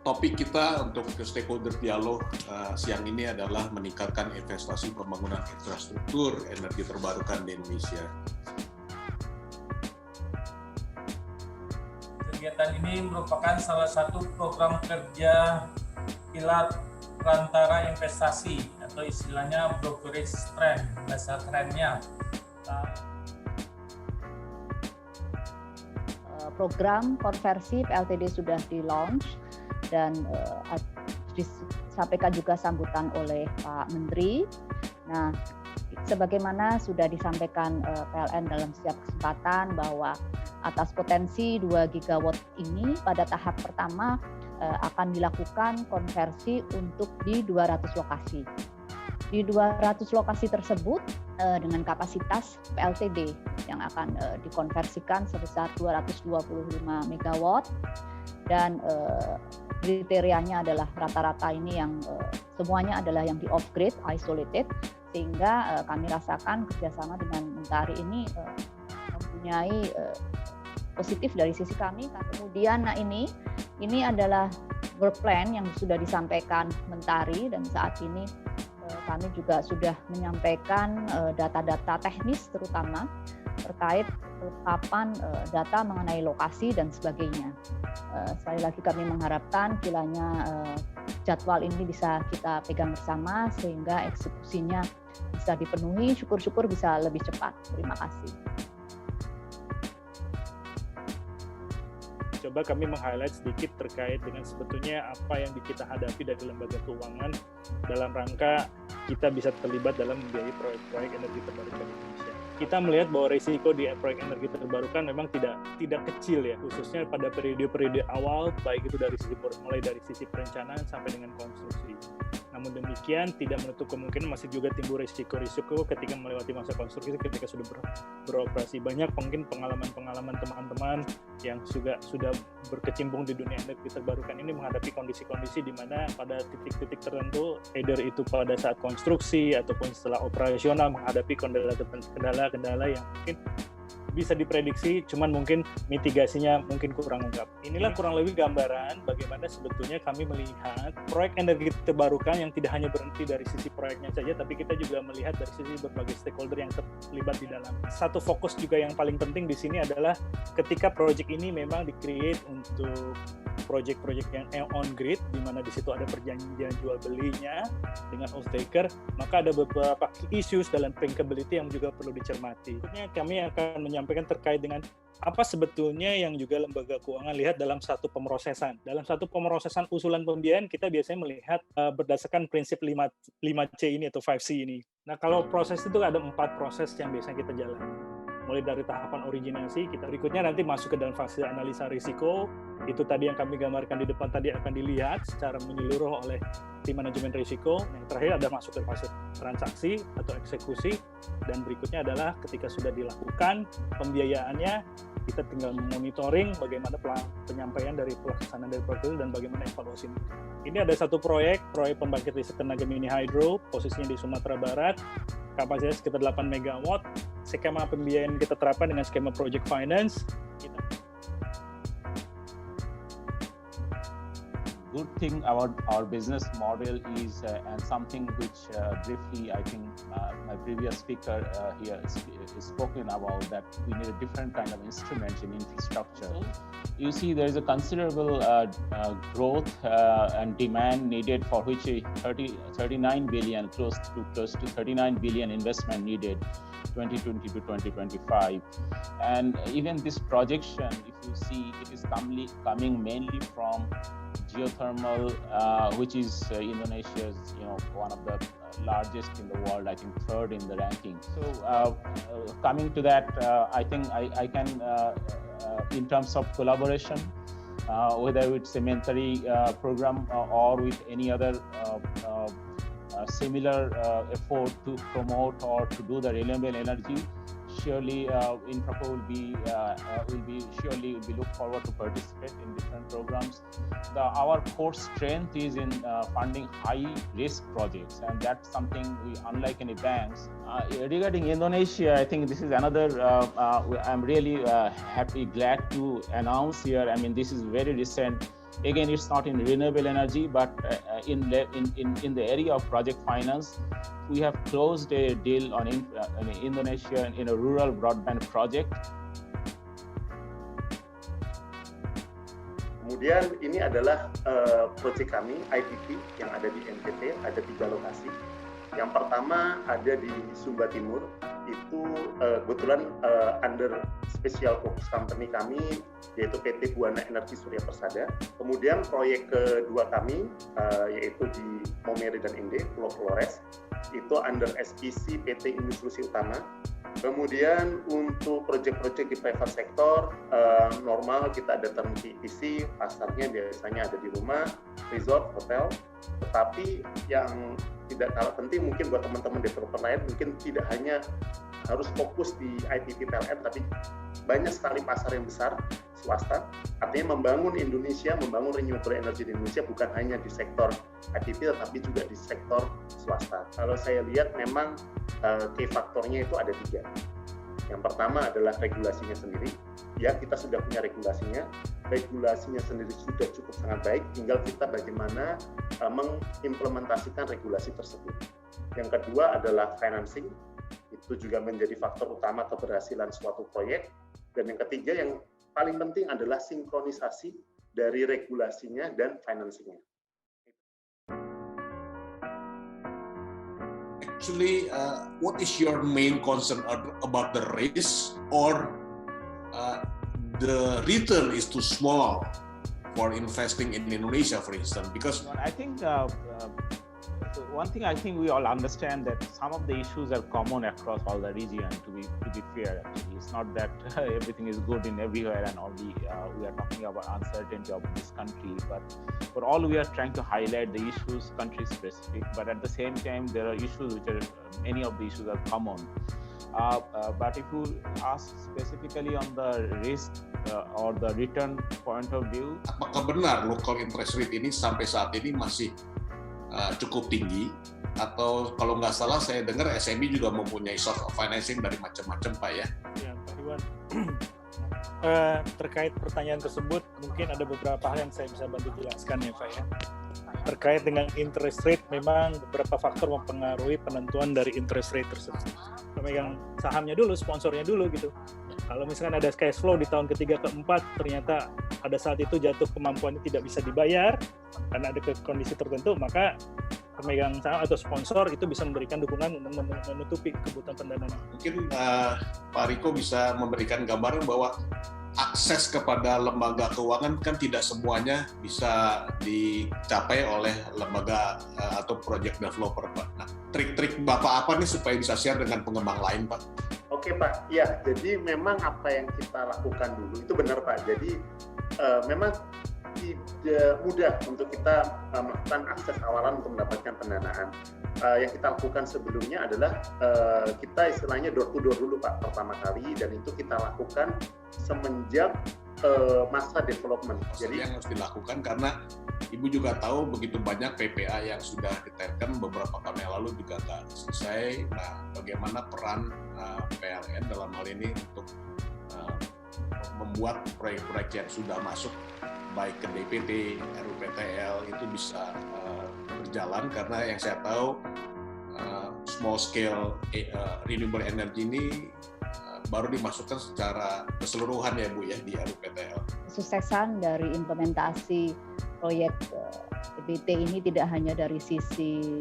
Topik kita untuk stakeholder dialog siang ini adalah meningkatkan investasi pembangunan infrastruktur energi terbarukan di Indonesia. Kegiatan ini merupakan salah satu program kerja pilar perantara investasi atau istilahnya brokerage trend, bahasa kerennya. Program konversi PLTD sudah di-launch dan disampaikan juga sambutan oleh Pak Menteri. Nah, sebagaimana sudah disampaikan PLN dalam setiap kesempatan bahwa atas potensi 2 gigawatt ini pada tahap pertama akan dilakukan konversi untuk di 200 lokasi. Di 200 lokasi tersebut dengan kapasitas PLTD yang akan dikonversikan sebesar 225 megawatt dan kriterianya adalah rata-rata ini yang semuanya adalah yang di off-grid, isolated, sehingga kami rasakan kerjasama dengan Mentari ini mempunyai positif dari sisi kami. Kemudian ini adalah work plan yang sudah disampaikan Mentari dan saat ini kami juga sudah menyampaikan data-data teknis terutama terkait penetapan data mengenai lokasi dan sebagainya. Sekali lagi kami mengharapkan kiranya jadwal ini bisa kita pegang bersama sehingga eksekusinya bisa dipenuhi, syukur-syukur bisa lebih cepat. Terima kasih. Coba kami meng-highlight sedikit terkait dengan sebetulnya apa yang kita hadapi dari lembaga keuangan dalam rangka kita bisa terlibat dalam membiayai proyek-proyek energi terbarukan di Indonesia. Kita melihat bahwa risiko di proyek energi terbarukan memang tidak kecil ya, khususnya pada periode-periode awal, baik itu mulai dari sisi perencanaan sampai dengan konstruksi. Namun demikian, tidak menutup kemungkinan masih juga timbul risiko-risiko ketika melewati masa konstruksi, ketika sudah beroperasi. Banyak mungkin pengalaman-pengalaman teman-teman yang sudah berkecimpung di dunia energi terbarukan ini menghadapi kondisi-kondisi di mana pada titik-titik tertentu, either itu pada saat konstruksi ataupun setelah operasional menghadapi kendala-kendala yang mungkin bisa diprediksi, cuman mungkin mitigasinya mungkin kurang lengkap. Inilah kurang lebih gambaran bagaimana sebetulnya kami melihat proyek energi terbarukan yang tidak hanya berhenti dari sisi proyeknya saja, tapi kita juga melihat dari sisi berbagai stakeholder yang terlibat di dalam. Satu fokus juga yang paling penting di sini adalah ketika proyek ini memang di-create untuk proyek-proyek yang on-grid, di mana di situ ada perjanjian jual belinya dengan off-taker, maka ada beberapa issues dalam bankability yang juga perlu dicermati. Berikutnya kami akan menyampaikan terkait dengan apa sebetulnya yang juga lembaga keuangan lihat dalam satu pemrosesan. Dalam satu pemrosesan usulan pembiayaan, kita biasanya melihat berdasarkan prinsip 5C ini atau 5C ini. Nah, kalau proses itu ada 4 proses yang biasanya kita jalani. Mulai dari tahapan originasi, kita berikutnya nanti masuk ke dalam fase analisa risiko. Itu tadi yang kami gambarkan di depan tadi akan dilihat secara menyeluruh oleh tim manajemen risiko. Yang terakhir ada masuk ke fase transaksi atau eksekusi. Dan berikutnya adalah ketika sudah dilakukan pembiayaannya, kita tinggal monitoring bagaimana penyampaian dari pelaksanaan dari proyek itu dan bagaimana evaluasi. Ini ada satu proyek pembangkit listrik tenaga mini hydro, posisinya di Sumatera Barat, kapasitas sekitar 8 megawatt. Skema pembiayaan kita terapkan dengan skema project finance. Good thing about our business model is, and something which briefly I think my previous speaker here is spoken about, that we need a different kind of instrument in infrastructure. You see, there is a considerable growth and demand needed, for which 39 billion, close to 39 billion investment needed 2020 to 2025. And even this projection, if you see, it is coming mainly from geothermal, which is Indonesia's, one of the largest in the world, I think third in the ranking. So coming to that, I think I can, in terms of collaboration, whether with Cementary program or with any other similar effort to promote or to do the renewable energy, surely Infraco will be look forward to participate in different programs. Our core strength is in funding high risk projects, and that's something we, unlike any banks. Regarding Indonesia, I think this is another. I'm really glad to announce here. I mean, this is very recent. again, it's not in renewable energy, but in the area of project finance, we have closed a deal in Indonesia in a rural broadband project. Kemudian ini adalah proyek kami IPP yang ada di NTT, ada 3 lokasi. Yang pertama ada di Sumba Timur, itu kebetulan under special focus company kami, yaitu PT Buana Energi Surya Persada. Kemudian proyek kedua kami, yaitu di Momere dan Inde, Pulau Flores, itu under SPC PT Industri Utama. Kemudian untuk proyek-proyek di private sector, normal kita ada term PPC, pasarnya biasanya ada di rumah, resort, hotel. Tetapi yang tidak kalah penting mungkin buat teman-teman developer lain, mungkin tidak hanya harus fokus di IPP PLN, tapi banyak sekali pasar yang besar, swasta. Artinya membangun Indonesia, membangun renewable energy di Indonesia bukan hanya di sektor IPP, tetapi juga di sektor swasta. Kalau saya lihat memang key faktornya itu ada 3. Yang pertama adalah regulasinya sendiri. Ya, kita sudah punya regulasinya sendiri sudah cukup sangat baik, tinggal kita bagaimana mengimplementasikan regulasi tersebut. Yang kedua adalah financing, itu juga menjadi faktor utama keberhasilan suatu proyek. Dan yang ketiga yang paling penting adalah sinkronisasi dari regulasinya dan financingnya. Actually, what is your main concern about the risk, or the return is too small for investing in Indonesia, for instance? Because I think one thing I think we all understand that some of the issues are common across all the region. To be fair, actually, it's not that everything is good in everywhere and only we are talking about uncertainty of this country. But for all, we are trying to highlight the issues country specific. But at the same time, there are issues which are many of the issues are common. But if you ask specifically on the risk or the return point of view, apakah benar local interest rate ini sampai saat ini masih cukup tinggi, atau kalau nggak salah saya dengar SME juga mempunyai source of financing dari macam-macam, Pak, ya? Ya, Pak Iwan. Terkait pertanyaan tersebut, mungkin ada beberapa hal yang saya bisa bantu jelaskan ya, Pak, ya. Terkait dengan interest rate, memang beberapa faktor mempengaruhi penentuan dari interest rate tersebut. Pemegang sahamnya dulu, sponsornya dulu gitu. Kalau misalkan ada cash flow di tahun ketiga keempat, ternyata pada saat itu jatuh kemampuannya tidak bisa dibayar karena ada kondisi tertentu, maka pemegang saham atau sponsor itu bisa memberikan dukungan untuk menutupi kebutuhan pendanaan. Mungkin Pak Riko bisa memberikan gambaran bahwa akses kepada lembaga keuangan kan tidak semuanya bisa dicapai oleh lembaga atau project developer, Pak. Nah, trik-trik Bapak apa nih supaya bisa share dengan pengembang lain, Pak? Oke, Pak. Ya, jadi memang apa yang kita lakukan dulu itu benar, Pak. Jadi memang tidak mudah untuk kita melakukan akses awalan untuk mendapatkan pendanaan. Yang kita lakukan sebelumnya adalah kita istilahnya door to door dulu, Pak, pertama kali, dan itu kita lakukan semenjak masa development. Jadi yang harus dilakukan karena Ibu juga tahu begitu banyak PPA yang sudah ditekan beberapa tahun yang lalu juga nggak selesai. Nah, bagaimana peran PLN dalam hal ini untuk membuat proyek-proyek yang sudah masuk baik ke DPT, RUPTL itu bisa berjalan, karena yang saya tahu small scale renewable energy ini baru dimasukkan secara keseluruhan ya Bu ya di RUPTL. Kesuksesan dari implementasi proyek DPT ini tidak hanya dari sisi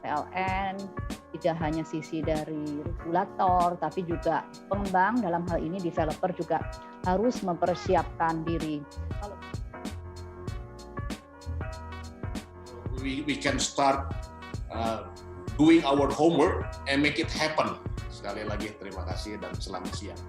PLN, tidak hanya sisi dari regulator, tapi juga pengembang, dalam hal ini developer juga harus mempersiapkan diri. We can start doing our homework and make it happen. Sekali lagi terima kasih dan selamat siang.